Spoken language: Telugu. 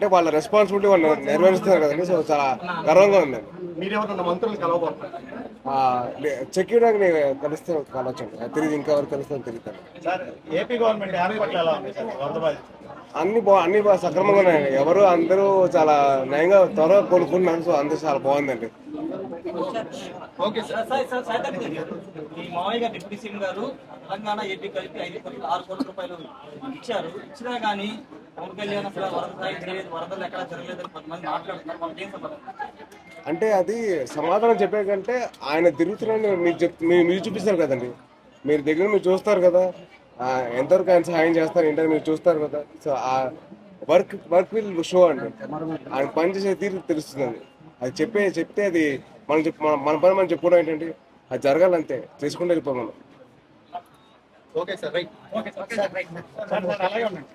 అంటే వాళ్ళ రెస్పాన్సిబిలిటీ వాళ్ళు నెరవేరుస్తున్నారు కదండి. సో చాలా గర్వంగా ఉందండి. మీరేమన్నా మంత్రులు కలవబోతున్నారు చెక్ ఇవ్వడానికి కలిస్తే కలవచ్చండి. అది తిరిగి ఇంకా వరకు కలుస్తుందని తిరుగుతాను. సార్? ఏపీ గవర్నమెంట్ ఏర్పాట్లు ఎలా ఉంది సార్ వరద బాధితులు? అన్ని సక్రమంగా ఉన్నాయండి. ఎవరు అందరూ చాలా నయంగా త్వరగా కొనుక్కున్నారు. సో అందరూ చాలా బాగుందండి. Okay sir. ఈ మామయ్య గారు డిప్యూటీ సీఎం గారు తెలంగాణ ఏపీ కలిపి 6 కోట్ల రూపాయలు ఇచ్చారు. ఇచ్చినా కానీ పవన్ కళ్యాణ్ అసలు వరద సాయం చేయలేదు, వరదలు ఎక్కడా జరగలేదని కొంతమంది మాట్లాడుతున్నారు. మనకి ఏం సమాధానం? అంటే అది సమాధానం చెప్పే కంటే ఆయన తిరుగుతున్నారని మీరు చూపిస్తారు కదండి. మీరు దగ్గర మీరు చూస్తారు కదా, ఎంతవరకు ఆయన సహాయం చేస్తారు ఏంటని మీరు చూస్తారు కదా. సో ఆ వర్క్ విల్ షో అండి. ఆయన పని చేసే తీరు తెలుస్తుందండి. అది చెప్తే అది మన పని మనం చెప్పుకోవడం ఏంటంటే అది జరగాలంతే, చేసుకుంటే వెళ్ళిపోవాలి మనం. Okay sir, right. Okay sir, అలాగే ఉండండి.